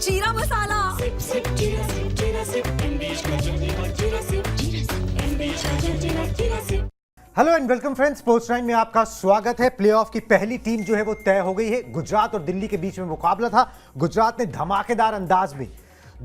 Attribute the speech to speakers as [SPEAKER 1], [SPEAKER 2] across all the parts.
[SPEAKER 1] जीरा मसाला।
[SPEAKER 2] Sip, sip, jeera sip, MBH का जल्दी और jeera sip, MBH का jeera sip.
[SPEAKER 3] Hello and welcome friends, sports time में आपका स्वागत है। प्लेऑफ की पहली टीम जो है वो तय हो गई है। गुजरात और दिल्ली के बीच में मुकाबला था। गुजरात ने धमाकेदार अंदाज में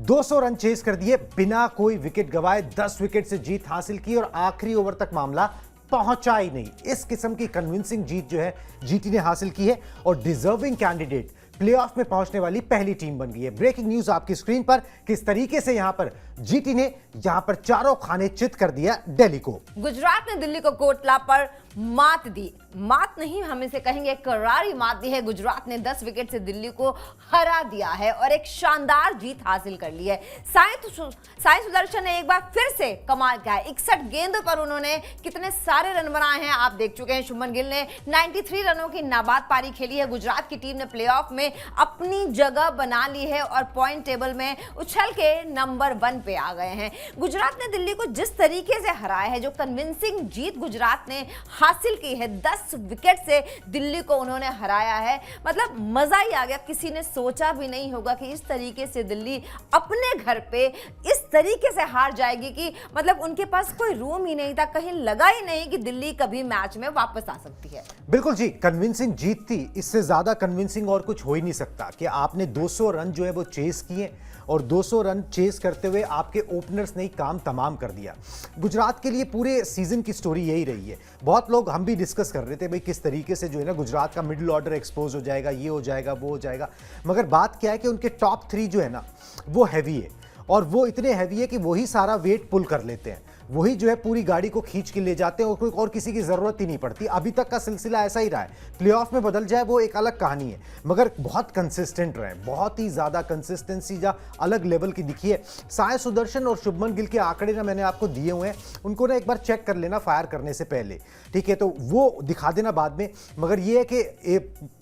[SPEAKER 3] 200 रन चेस कर दिए, बिना कोई विकेट गंवाए 10 विकेट से जीत हासिल की और आखिरी ओवर तक मामला पहुंचा ही नहीं। इस किस्म की कन्विंसिंग जीत जो है जीटी ने हासिल की है और डिजर्विंग कैंडिडेट प्लेऑफ में पहुंचने वाली पहली टीम बन गई है। ब्रेकिंग न्यूज आपकी स्क्रीन पर। किस तरीके से यहां पर जीटी ने यहां पर चारों खाने चित कर दिया दिल्ली को।
[SPEAKER 1] गुजरात ने दिल्ली को कोटला पर मात दी। मात नहीं, हम इसे कहेंगे करारी मात दी है। गुजरात ने 10 विकेट से दिल्ली को हरा दिया है और एक शानदार जीत हासिल कर ली है। साई सुदर्शन ने एक बार फिर से कमाल किया है। 61 गेंदों पर उन्होंने कितने सारे रन बनाए हैं आप देख चुके हैं। शुभमन गिल ने 93 रनों की नाबाद पारी खेली है। गुजरात की टीम ने प्लेऑफ में अपनी जगह बना ली है और पॉइंट टेबल में उछल के नंबर 1 पे आ गए हैं। गुजरात ने दिल्ली को जिस तरीके से हराया है, जो कन्विंसिंग जीत गुजरात ने हासिल की है, 10 विकेट से दिल्ली को उन्होंने हराया है, मतलब मजा ही आ गया। किसी ने सोचा भी नहीं होगा कि इस तरीके से दिल्ली अपने घर पे इस तरीके से हार जाएगी कि मतलब उनके पास कोई रूम ही नहीं था, कहीं लगा ही नहीं कि दिल्ली कभी मैच में वापस आ सकती है।
[SPEAKER 3] बिल्कुल जी, कन्विंसिंग जीत थी। इससे ज्यादा कन्विंसिंग और कुछ हो ही नहीं सकता कि आपने 200 रन जो है वो चेस किए और 200 रन चेस करते हुए आपके ओपनर्स ने काम तमाम कर दिया। गुजरात के लिए पूरे सीजन की स्टोरी यही रही है। बहुत लोग, हम भी डिस्कस कर रहे थे भाई किस तरीके से जो है ना गुजरात का मिडिल ऑर्डर एक्सपोज हो जाएगा, ये हो जाएगा, वो हो जाएगा, मगर बात क्या है कि उनके टॉप 3 जो है ना वो हैवी है और वो इतने हैवी है कि वही सारा वेट पुल कर लेते हैं, वही जो है पूरी गाड़ी को खींच के ले जाते हैं और किसी की जरूरत ही नहीं पड़ती। अभी तक का सिलसिला ऐसा ही रहा है। प्लेऑफ में बदल जाए वो एक अलग कहानी है, मगर बहुत कंसिस्टेंट रहे, बहुत ही ज्यादा कंसिस्टेंसी जा अलग लेवल की दिखी है। साई सुदर्शन और शुभमन गिल के आंकड़े ना मैंने आपको दिए हुए हैं, उनको ना एक बार चेक कर लेना फायर करने से पहले, ठीक है, तो वो दिखा देना बाद में। मगर ये है कि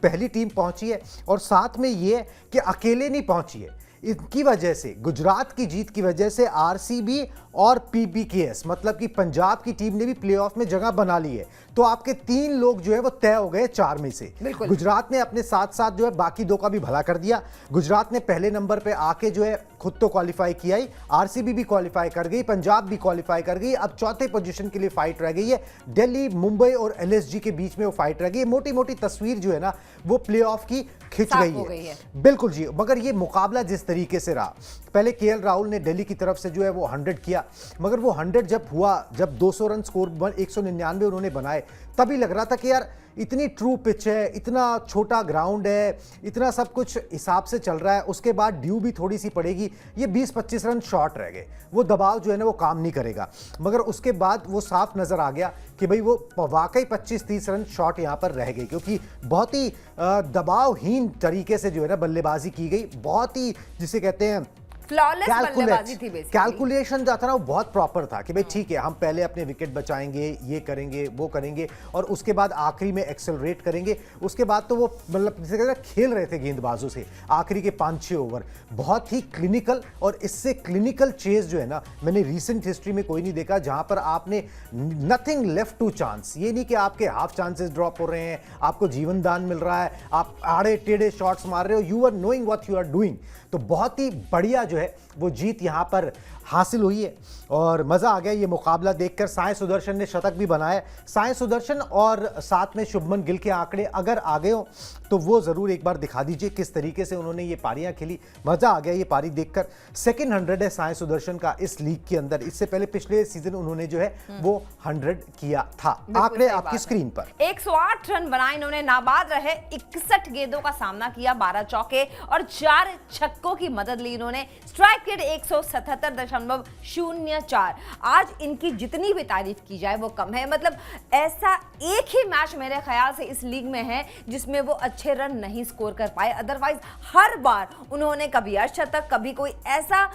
[SPEAKER 3] पहली टीम पहुंची है और साथ में ये है कि अकेले नहीं पहुंची है। इनकी वजह से, गुजरात की जीत की वजह से आरसीबी और पीबीकेएस मतलब कि पंजाब की टीम ने भी प्लेऑफ में जगह बना ली है। तो आपके 3 लोग जो है वो तय हो गए 4 में से। गुजरात ने अपने साथ साथ जो है बाकी 2 का भी भला कर दिया। गुजरात ने पहले नंबर पे आके जो है खुद तो क्वालिफाई किया ही, आरसीबी भी क्वालिफाई कर गई, पंजाब भी क्वालिफाई कर गई। अब चौथे पोजीशन के लिए फाइट रह गई है। दिल्ली, मुंबई और एलएसजी के बीच में वो फाइट रह गई है। मोटी मोटी तस्वीर जो है ना वो प्लेऑफ की खिंच गई है। बिल्कुल जी, मगर ये मुकाबला जिस तरीके से रहा, पहले केएल राहुल ने दिल्ली की तरफ से जो है वो 100 किया, मगर वो 100 जब हुआ, जब 200 रन स्कोर 199 उन्होंने बनाए, तभी लग रहा था कि यार इतनी ट्रू पिच है, इतना छोटा ग्राउंड है, इतना सब कुछ हिसाब से चल रहा है, उसके बाद ड्यू भी थोड़ी सी पड़ेगी, ये 20-25 रन शॉर्ट रह गए, वो दबाव जो है ना वो काम नहीं करेगा। मगर उसके बाद वो साफ नजर आ गया कि भाई वो वाकई 25-30 रन शॉर्ट यहाँ पर रह गए, क्योंकि बहुत ही दबावहीन तरीके से जो है ना बल्लेबाजी की गई, बहुत ही जिसे कहते हैं
[SPEAKER 1] फ्लॉलेस बल्लेबाजी थी बेसिकली।
[SPEAKER 3] कैलकुलेशन जो था ना वो बहुत प्रॉपर था कि भाई ठीक है, हम पहले अपने विकेट बचाएंगे, ये करेंगे, वो करेंगे और उसके बाद आखिरी में एक्सेलरेट करेंगे। उसके बाद तो वो मतलब जिसे कहते हैं खेल रहे थे गेंदबाजों से आखिरी के 5-6 ओवर, बहुत ही क्लिनिकल। और इससे क्लिनिकल चेज जो है ना मैंने रीसेंट हिस्ट्री में कोई नहीं देखा, जहां पर आपने नथिंग लेफ्ट टू चांस। ये नहीं कि आपके हाफ चांसेस ड्रॉप हो रहे हैं, आपको जीवन दान मिल रहा है, आप आड़े टेढ़े शॉट्स मार रहे हो, you are knowing what you are doing. तो बहुत ही बढ़िया जो है वो जीत यहां पर हासिल हुई है और मजा आ गया ये मुकाबला देखकर। साई सुदर्शन ने शतक भी बनाया। साई सुदर्शन और साथ में शुभमन गिल के आंकड़े अगर आ गए हो तो वो जरूर एक बार दिखा दीजिए किस तरीके से उन्होंने ये पारियां खेली। मजा आ गया ये पारी देखकर। सेकंड 100 है साई सुदर्शन का इस लीग के अंदर। इससे पहले पिछले सीजन उन्होंने जो है वो 100 किया था। आंकड़े आपकी स्क्रीन पर।
[SPEAKER 1] 108 रन बनाए इन्होंने, नाबाद रहे, 61 गेंदों का सामना किया, 12 चौके और 4 छक्कों की मदद ली इन्होंने। Strike rate 177.04। आज इनकी जितनी भी तारीफ की जाए वो कम है। मतलब ऐसा एक ही मैच मेरे ख्याल से इस लीग में है जिसमें वो अच्छे रन नहीं स्कोर कर पाए, अदरवाइज हर बार उन्होंने कभी अर्धशतक, कभी कोई ऐसा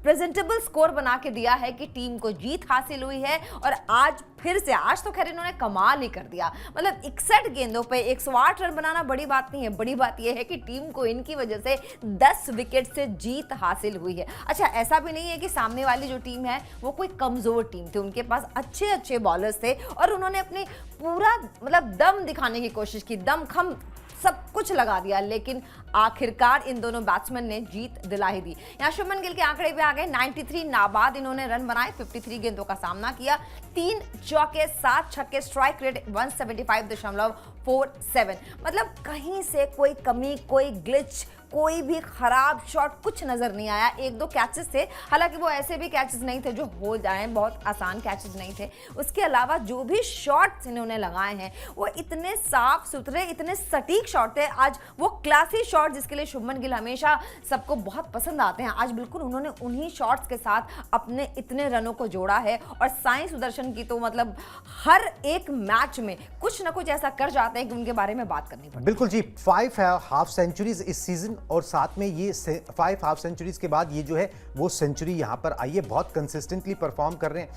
[SPEAKER 1] प्रेजेंटेबल स्कोर बना के दिया है कि टीम को जीत हासिल हुई है। और आज फिर से, आज तो खैर इन्होंने कमाल ही कर दिया। मतलब 61 गेंदों पे 108 रन बनाना बड़ी बात नहीं है, बड़ी बात यह है कि टीम को इनकी वजह से 10 विकेट से जीत हासिल हुई है। अच्छा, ऐसा भी नहीं है कि सामने वाली जो टीम है वो कोई कमजोर टीम थी, उनके पास अच्छे अच्छे बॉलर्स थे और उन्होंने अपनी पूरा मतलब दम दिखाने की कोशिश की, दमखम सब कुछ लगा दिया, लेकिन आखिरकार इन दोनों बैट्समैन ने जीत दिला ही दी। यहाँ शुभमन गिल के आंकड़े पे आ गए 93 नाबाद इन्होंने रन बनाए, 53 गेंदों का सामना किया, 3 चौके 7 छक्के, स्ट्राइक रेट 175.47। मतलब कहीं से कोई कमी, कोई ग्लिच, कोई भी खराब शॉट कुछ नजर नहीं आया। 1-2 कैचेस थे, हालांकि वो ऐसे भी कैचेस नहीं थे जो हो जाएं, बहुत आसान कैचेस नहीं थे। उसके अलावा जो भी शॉट्स इन्होंने लगाए हैं वो इतने साफ सुथरे, इतने सटीक शॉट थे। आज वो क्लासी शॉट जिसके लिए शुभमन गिल हमेशा सबको बहुत पसंद आते हैं, आज बिल्कुल उन्होंने उन्हीं शॉट्स के साथ अपने इतने रनों को जोड़ा है। और साई सुदर्शन की तो मतलब हर एक मैच में कुछ ना कुछ ऐसा कर जाते हैं कि उनके बारे में बात करनी पड़ती है।
[SPEAKER 3] बिल्कुल जी, 5 हाफ सेंचुरीज इस सीजन, और साथ में ये 5 हाफ सेंचुरीज के बाद ये जो है वो सेंचुरी यहां पर आई है। बहुत कंसिस्टेंटली परफॉर्म कर रहे हैं,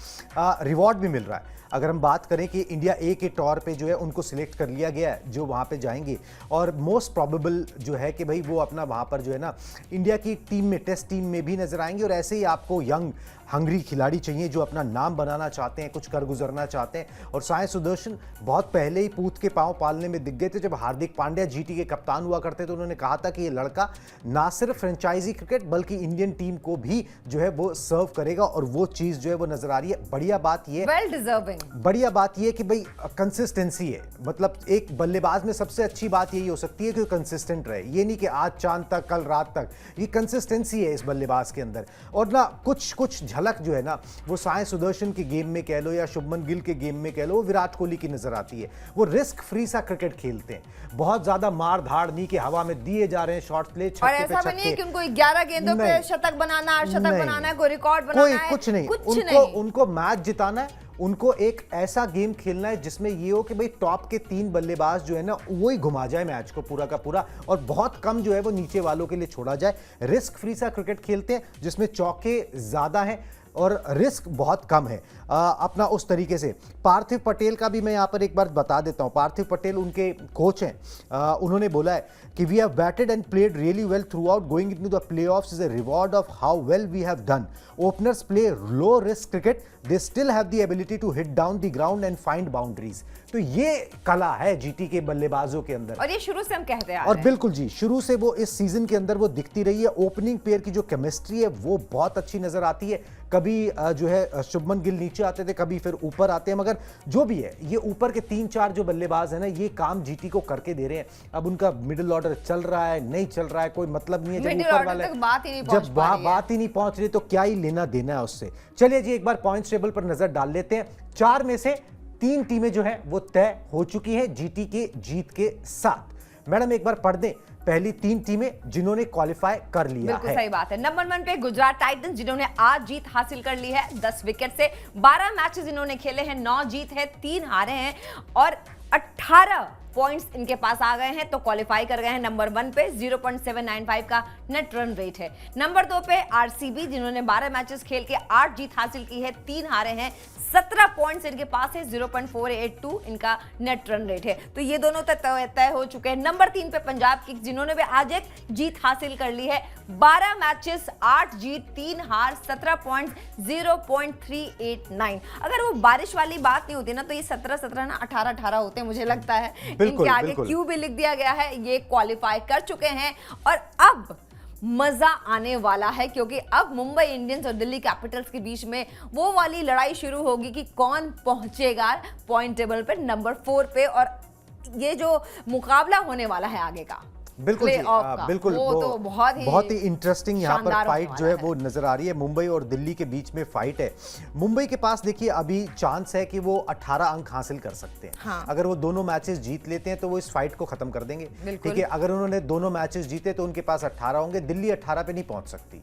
[SPEAKER 3] रिवॉर्ड भी मिल रहा है। अगर हम बात करें कि इंडिया ए के तौर पे जो है उनको सिलेक्ट कर लिया गया है जो वहां पे जाएंगे, और मोस्ट प्रोबेबल जो है कि भाई वो अपना वहां पर जो है ना इंडिया की टीम में, टेस्ट टीम में भी नजर आएंगे। और ऐसे ही आपको यंग हंगरी खिलाड़ी चाहिए जो अपना नाम बनाना चाहते हैं, कुछ कर गुजरना चाहते हैं। और साई सुदर्शन बहुत पहले ही पूत के पांव पालने में दिख गए थे। जब हार्दिक पांड्या जीटी के कप्तान हुआ करते तो उन्होंने कहा था कि ये लड़का ना सिर्फ फ्रेंचाइजी क्रिकेट बल्कि इंडियन टीम को भी जो है वो सर्व करेगा, और वो चीज जो है वो नजर आ रही है। बढ़िया बात ये,
[SPEAKER 1] वेल डिजर्विंग,
[SPEAKER 3] बढ़िया बात ये कि भाई कंसिस्टेंसी है। मतलब एक बल्लेबाज में सबसे अच्छी बात यही हो सकती है कि कंसिस्टेंट रहे। ये नहीं कि आज चांद तक कल रात तक, ये कंसिस्टेंसी है इस बल्लेबाज के अंदर। और ना कुछ झलक जो है ना वो साई सुदर्शन के गेम में कह लो या शुभमन गिल के गेम में कह लो, विराट कोहली की नजर आती है। वो रिस्क फ्री सा क्रिकेट खेलते हैं, बहुत ज्यादा मार धाड़ नहीं कि हवा में दिए जा रहे हैं शॉट्स ले छक्के
[SPEAKER 1] और
[SPEAKER 3] पे
[SPEAKER 1] ऐसा भी नहीं है
[SPEAKER 3] छक्के।
[SPEAKER 1] कि उनको 11 गेंदों पे
[SPEAKER 3] नहीं।
[SPEAKER 1] शतक बनाना है, शतक
[SPEAKER 3] नहीं।
[SPEAKER 1] बनाना है, कोई रिकॉर्ड बनाना
[SPEAKER 3] कोई
[SPEAKER 1] है,
[SPEAKER 3] कुछ नहीं, उनको मैच जिताना है। उनको एक ऐसा गेम खेलना है जिसमें ये हो कि भाई टॉप के 3 बल्लेबाज जो है ना वही घुमा जाए मैच को पूरा का पूरा, और बहुत कम जो है वो नीचे वालों के लिए छोड़ा जाए। रिस्क फ्री सा क्रिकेट खेलते हैं जिसमें चौके ज्यादा हैं और रिस्क बहुत कम है। अपना उस तरीके से पार्थिव पटेल का भी मैं यहाँ पर एक बार बता देता हूँ। पार्थिव पटेल उनके कोच हैं, उन्होंने बोला है कि we have batted and played really well throughout, going into the playoffs is a reward of how well we have done. Openers play low risk cricket, they still have the ability to hit down the ground and find boundaries. तो ये कला है GT के बल्लेबाजों के अंदर,
[SPEAKER 1] और ये शुरू से हम कहते हैं।
[SPEAKER 3] और बिल्कुल जी शुरू से वो इस सीजन के अंदर वो दिखती रही है। ओपनिंग पेयर की जो केमिस्ट्री है वो बहुत अच्छी नजर आती है। कभी जो है शुभमन गिल नीचे आते थे, कभी फिर ऊपर आते हैं, मगर जो भी है ये ऊपर के 3-4 जो बल्लेबाज है ना ये काम जीटी को करके दे रहे हैं। अब उनका मिडिल ऑर्डर चल रहा है नहीं चल रहा है कोई मतलब नहीं है। जब ऊपर वाले
[SPEAKER 1] बात ही नहीं पहुंच
[SPEAKER 3] जब
[SPEAKER 1] पा रही है।
[SPEAKER 3] बात ही नहीं पहुंच रही तो क्या ही लेना देना है उससे। चलिए जी एक बार पॉइंट्स टेबल पर नजर डाल लेते हैं। 4 में से 3 टीमें जो है वो तय हो चुकी हैं जीटी के जीत के साथ। मैडम एक बार पढ़ दें पहली 3 टीमें जिन्होंने क्वालिफाई कर लिया
[SPEAKER 1] बिल्कुल
[SPEAKER 3] है।
[SPEAKER 1] सही बात है। नंबर 1 पे गुजरात टाइटंस जिन्होंने आज जीत हासिल कर ली है 10 विकेट से। 12 मैचेस इन्होंने खेले हैं, 9 जीत है, 3 हारे हैं और 18 पॉइंट्स इनके पास आ गए हैं, तो क्वालिफाई कर गए हैं। नंबर 1 पे 0.795 का नेट रन रेट है। नंबर 2 पे आरसीबी जिन्होंने 12 मैचेस खेल के 8 जीत हासिल की है, 3 हारे हैं, 17 पॉइंट्स इनके पास है, 0.482 इनका नेट रन रेट है। तो ये दोनों तय हो चुके हैं। नंबर 3 पे पंजाब किंग्स जिन्होंने भी आज एक जीत हासिल कर ली है, 12 मैचेस 8 जीत 3 हार, 17 पॉइंट्स, 0.389। अगर वो बारिश वाली बात नहीं होती ना तो ये 17 ना 18 होते मुझे लगता है। इनके आगे
[SPEAKER 3] बिल्कुल।
[SPEAKER 1] क्यों भी लिख दिया गया है, ये क्वालिफाई कर चुके हैं। और अब मजा आने वाला है क्योंकि अब मुंबई इंडियंस और दिल्ली कैपिटल्स के बीच में वो वाली लड़ाई शुरू होगी कि कौन पहुंचेगा पॉइंट टेबल पे नंबर 4 पे, और ये जो मुकाबला होने वाला है आगे का
[SPEAKER 3] बिल्कुल जी, बिल्कुल
[SPEAKER 1] वो तो
[SPEAKER 3] बहुत ही इंटरेस्टिंग यहाँ पर
[SPEAKER 1] शानदार
[SPEAKER 3] फाइट
[SPEAKER 1] होने
[SPEAKER 3] जो है
[SPEAKER 1] वाला
[SPEAKER 3] वो नजर आ रही है। मुंबई और दिल्ली के बीच में फाइट है। मुंबई के पास देखिए अभी चांस है कि वो 18 अंक हासिल कर सकते हैं।
[SPEAKER 1] हाँ।
[SPEAKER 3] अगर वो दोनों मैचेस जीत लेते हैं तो वो इस फाइट को खत्म कर देंगे।
[SPEAKER 1] बिल्कुल।
[SPEAKER 3] ठीक है, अगर उन्होंने दोनों मैचेस जीते तो उनके पास 18 होंगे। दिल्ली 18 पे नहीं पहुंच सकती।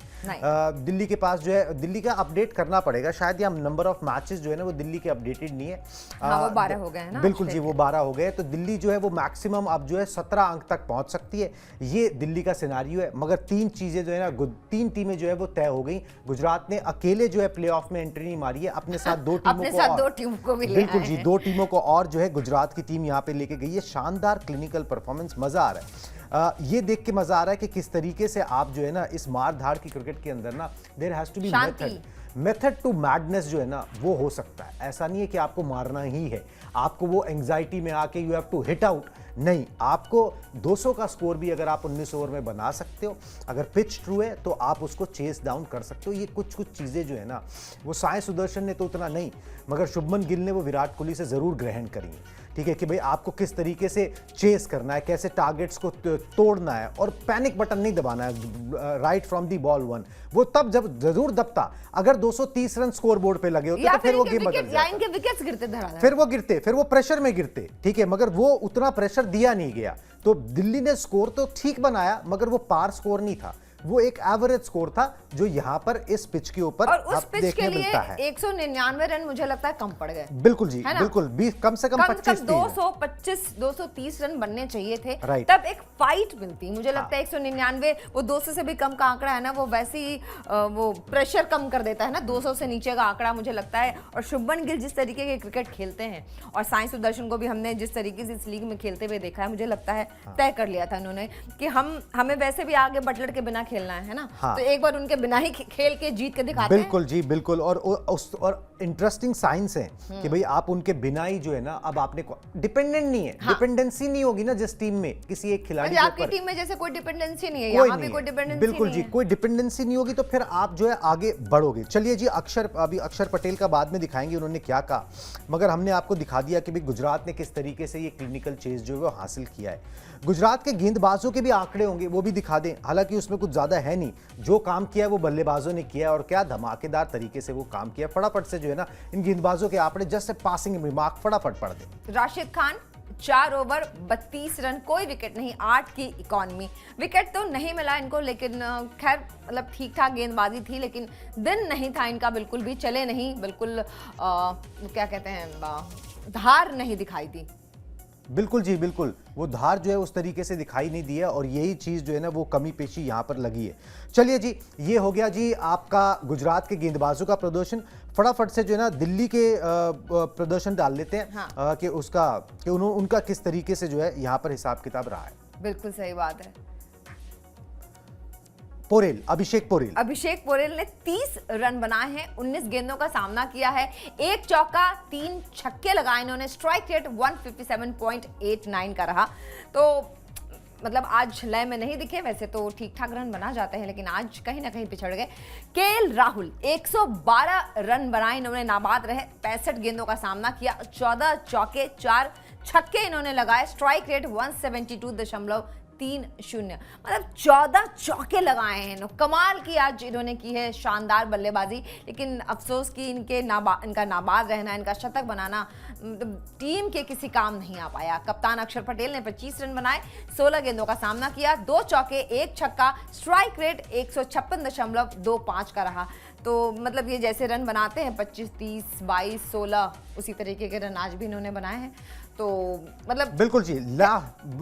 [SPEAKER 3] दिल्ली के पास जो है, दिल्ली का अपडेट करना पड़ेगा शायद, या नंबर ऑफ मैचेस जो है ना वो दिल्ली के अपडेटेड नहीं है।
[SPEAKER 1] हाँ, वो 12 हो गए हैं ना।
[SPEAKER 3] बिल्कुल जी, वो 12 हो गए। तो दिल्ली जो है वो मैक्सिमम अब जो है 17 अंक तक पहुंच सकती है। ये दिल्ली का सिनेरियो है। मगर 3 चीजें जो है ना, 3 टीमें जो है वो तय हो गई। गुजरात ने अकेले जो है प्लेऑफ में एंट्री नहीं मारी है, अपने साथ 2 टीमों को बिल्कुल जी 2 टीमों को और जो है गुजरात की टीम यहाँ पे लेके गई है। शानदार क्लिनिकल परफॉर्मेंस, मजा आ रहा है। ये देख के मजा आ रहा है कि किस तरीके से आप जो है ना इस मार धाड़ की क्रिकेट के अंदर ना there has to be method to madness जो है ना वो हो सकता है। ऐसा नहीं है कि आपको मारना ही है, आपको वो एंग्जाइटी में आके you have to hit out नहीं, आपको 200 का स्कोर भी अगर आप 19 ओवर में बना सकते हो, अगर पिच ट्रू है तो आप उसको चेस डाउन कर सकते हो। ये कुछ चीज़ें जो है ना, वो साई सुदर्शन ने तो उतना नहीं, मगर शुभमन गिल ने वो विराट कोहली से ज़रूर ग्रहण करी है, ठीक है, कि भाई आपको किस तरीके से चेस करना है, कैसे टारगेट्स को तोड़ना है, और पैनिक बटन नहीं दबाना है right from the ball one. वो तब जब जरूर दबता अगर 230 रन स्कोर बोर्ड पे लगे होते तो फिर वो गेम बदल जाता,
[SPEAKER 1] इनके विकेट्स गिरते धड़ाधड़,
[SPEAKER 3] फिर वो गिरते, फिर वो प्रेशर में गिरते, ठीक है, मगर वो उतना प्रेशर दिया नहीं गया। तो दिल्ली ने स्कोर तो ठीक बनाया, मगर वो पार स्कोर नहीं था, वो एक एवरेज स्कोर था जो यहाँ पर इस पिच के ऊपर
[SPEAKER 1] और उस पिच के लिए
[SPEAKER 3] मिलता है।
[SPEAKER 1] 199 रन मुझे लगता है कम पड़ गए।
[SPEAKER 3] बिल्कुल जी, बिल्कुल, 20 कम से कम 25
[SPEAKER 1] 230 रन बनने चाहिए थे,
[SPEAKER 3] राइट।
[SPEAKER 1] तब एक फाइट मिलती। मुझे लगता है 199 वो 200 से भी कम का आंकड़ा है ना, वो वैसे ही वो प्रेशर कम कर देता है ना, 200 से नीचे का आंकड़ा मुझे लगता है। और शुभमन गिल जिस तरीके के क्रिकेट खेलते हैं, और साई सुदर्शन को भी हमने जिस तरीके से इस लीग में खेलते हुए देखा है, मुझे लगता है तय कर लिया था उन्होंने कि हमें वैसे भी आगे बटलर के बिना खेलना है ना, तो एक बार उनके बिना ही खेल के जीत के दिखाते हैं।
[SPEAKER 3] बिल्कुल जी, बिल्कुल। और इंटरेस्टिंग साइंस है कि भाई आप उनके बिना ही जो है ना, अब आपने डिपेंडेंट नहीं है, डिपेंडेंसी नहीं होगी ना जिस टीम में किसी एक खिलाड़ी के
[SPEAKER 1] आपकी
[SPEAKER 3] ऊपर,
[SPEAKER 1] टीम में जैसे कोई डिपेंडेंसी नहीं है, यहाँ भी कोई डिपेंडेंसी
[SPEAKER 3] बिल्कुल जी, कोई डिपेंडेंसी नहीं होगी, तो फिर आप जो है आगे बढ़ोगे। चलिए जी, अभी अक्षर पटेल का बाद में दिखाएंगे उन्होंने क्या कहा, मगर हमने आपको दिखा दिया कि भाई गुजरात ने किस तरीके से ये क्लिनिकल चेज जो है वो हासिल किया है। गुजरात के गेंदबाजों के भी आंकड़े होंगे, वो भी दिखा दें, हालांकि उसमें कुछ ज्यादा है नहीं, जो काम किया है वो बल्लेबाजों ने किया है, और क्या धमाकेदार तरीके से वो काम किया। फटाफट से जो है ना इन गेंदबाजों के आंकड़े, जस्ट पासिंग रिमार्क फटाफट पढ़ दें।
[SPEAKER 1] राशिद खान 4 ओवर 32 रन, कोई विकेट नहीं, 8 की इकॉनमी। विकेट तो नहीं मिला इनको, लेकिन खैर मतलब ठीक ठाक गेंदबाजी थी, लेकिन दिन नहीं था इनका बिल्कुल भी, चले नहीं, बिल्कुल क्या कहते हैं, धार नहीं दिखाई दी।
[SPEAKER 3] बिल्कुल जी, बिल्कुल, वो धार जो है उस तरीके से दिखाई नहीं दी है, और यही चीज़ जो है ना वो कमी पेशी यहाँ पर लगी है। चलिए जी, ये हो गया जी आपका गुजरात के गेंदबाजों का प्रदर्शन। फटाफट से जो है ना दिल्ली के प्रदर्शन डाल लेते हैं,
[SPEAKER 1] हाँ।
[SPEAKER 3] कि उनका किस तरीके से जो है यहाँ पर हिसाब किताब रहा है।
[SPEAKER 1] बिल्कुल सही बात है।
[SPEAKER 3] अभिषेक
[SPEAKER 1] पोरेल ने 30 रन बनाए हैं, 19 गेंदों का सामना किया है, 1 चौका 3 छक्के लगाए इन्होंने, स्ट्राइक रेट 157.89 का रहा। तो मतलब आज लय में नहीं दिखे, वैसे तो ठीक ठाक रन बना जाते हैं, लेकिन आज कहीं ना कहीं पिछड़ गए। केएल राहुल 112 रन बनाए इन्होंने, नाबाद रहे, 65 गेंदों का सामना किया, 14 चौके 4 छक्के इन्होंने लगाए, स्ट्राइक रेट 172.30, मतलब 14 चौके लगाए हैं। कमाल की आज इन्होंने की है, शानदार बल्लेबाजी, लेकिन अफसोस कि इनका नाबाद रहना, इनका शतक बनाना टीम के किसी काम नहीं आ पाया। कप्तान अक्षर पटेल ने 25 रन बनाए, 16 गेंदों का सामना किया, 2 चौके 1 छक्का, स्ट्राइक रेट 156.25 का रहा। तो मतलब ये जैसे रन बनाते हैं 25, 30, 22, 16, उसी तरीके के रन आज भी इन्होंने बनाए हैं। तो मतलब
[SPEAKER 3] बिल्कुल जी,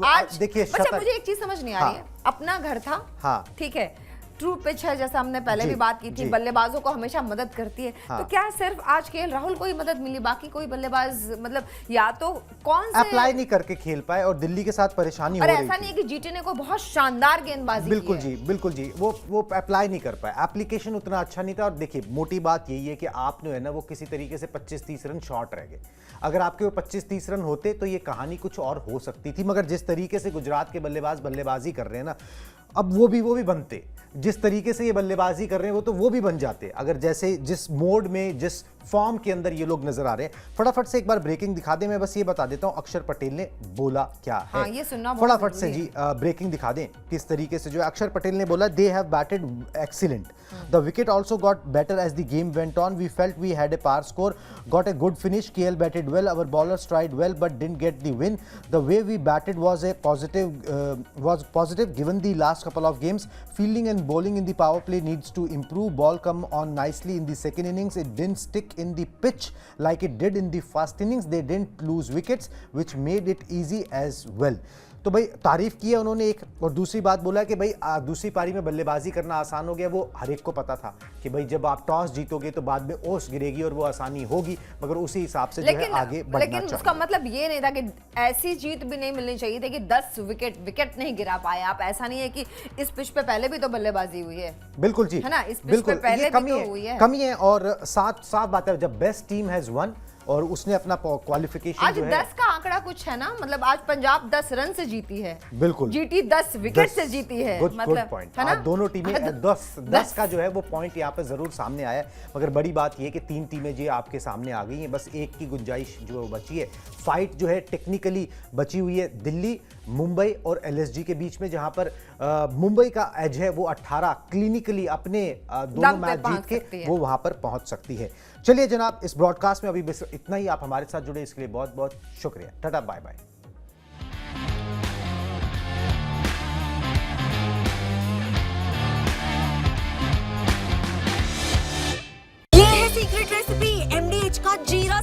[SPEAKER 1] आज
[SPEAKER 3] देखिए,
[SPEAKER 1] अच्छा मुझे एक चीज समझ नहीं आ रही है, अपना घर था,
[SPEAKER 3] हाँ,
[SPEAKER 1] ठीक है, ट्रू पिच है, जैसा हमने पहले भी बात की थी, बल्लेबाजों को हमेशा मदद करती है, हाँ। तो क्या सिर्फ आज केएल राहुल को ही मदद मिली, बाकी कोई बल्लेबाज मतलब या तो कौन से
[SPEAKER 3] अप्लाई नहीं करके खेल पाए, और दिल्ली के साथ परेशानी हो रही थी।
[SPEAKER 1] ऐसा नहीं है कि जीटी ने को बहुत शानदार गेंदबाजी
[SPEAKER 3] बिल्कुल जी, बिल्कुल जी, वो अप्लाई नहीं कर पाए, एप्लीकेशन उतना अच्छा नहीं था। और देखिए, मोटी बात यही है कि आप जो है ना वो किसी तरीके से 25-30 रन शॉर्ट रह गए। अगर आपके वो 25-30 रन होते तो ये कहानी कुछ और हो सकती थी, मगर जिस तरीके से गुजरात के बल्लेबाज बल्लेबाजी कर रहे हैं ना, अब वो भी बनते, जिस तरीके से ये बल्लेबाजी कर रहे हैं वो भी बन जाते, अगर जैसे जिस मोड में, जिस फॉर्म के अंदर ये लोग नजर आ रहे हैं। फटाफट से एक बार ब्रेकिंग दिखा दे, मैं बस ये बता देता हूं अक्षर पटेल ने बोला क्या है।
[SPEAKER 1] हाँ, ये सुनना
[SPEAKER 3] फटाफट से जी ब्रेकिंग दिखा दें किस तरीके से जो है अक्षर पटेल ने बोला, they have batted excellent, the wicket also got better as the game went on, we felt we had a par score, got a good finish, KL batted well, our bowlers tried well but didn't get the win, the way we batted was positive given the last couple of games, fielding and bowling in the power play needs to improve, ball come on nicely in the second innings, it didn't stick in the pitch like it did in the first innings, they didn't lose wickets which made it easy as well। तो भाई तारीफ की है उन्होंने एक, और दूसरी बात बोला कि भाई दूसरी पारी में बल्लेबाजी करना आसान हो गया। वो हर एक को पता था कि भाई जब आप टॉस जीतोगे तो बाद में ओस गिरेगी और वो आसानी होगी, मगर उसी हिसाब से जो है आगे बढ़ना चाहिए।
[SPEAKER 1] लेकिन उसका मतलब ये नहीं था कि ऐसी जीत भी नहीं मिलनी चाहिए थी कि 10 विकेट नहीं गिरा पाए आप। ऐसा नहीं है कि इस पिच पे पहले भी तो बल्लेबाजी हुई है।
[SPEAKER 3] बिल्कुल जी,
[SPEAKER 1] है ना, इस पिच पे पहले भी तो हुई है।
[SPEAKER 3] कमी है, और साफ बात है, जब बेस्ट टीम हैज वन और उसने अपना क्वालिफिकेशन
[SPEAKER 1] आज
[SPEAKER 3] जो है
[SPEAKER 1] 10 का आंकड़ा कुछ है ना, मतलब आज पंजाब 10 रन से जीती है,
[SPEAKER 3] बिल्कुल
[SPEAKER 1] जीटी 10 विकेट से जीती है,
[SPEAKER 3] गुड
[SPEAKER 1] मतलब
[SPEAKER 3] पॉइंट।
[SPEAKER 1] है ना,
[SPEAKER 3] दोनों टीमें 10 का जो है वो पॉइंट यहाँ पे जरूर सामने आया है, मगर बड़ी बात ये कि 3 टीमें जो आपके सामने आ गई हैं, बस एक की गुंजाइश जो है बची है। फाइट जो है टेक्निकली बची हुई है दिल्ली, मुंबई और एलएसजी के बीच में, जहां पर मुंबई का एज है वो 18 क्लिनिकली अपने दोनों
[SPEAKER 1] दम पे
[SPEAKER 3] मैच
[SPEAKER 1] पहुंच
[SPEAKER 3] जीत
[SPEAKER 1] सकती
[SPEAKER 3] के
[SPEAKER 1] है।
[SPEAKER 3] वो वहां पर पहुंच सकती है। चलिए जनाब, इस ब्रॉडकास्ट में अभी बस इतना ही। आप हमारे साथ जुड़े इसके लिए बहुत बहुत शुक्रिया। Tata bye bye.
[SPEAKER 4] ये है सीक्रेट रेसिपी MDH का जीरा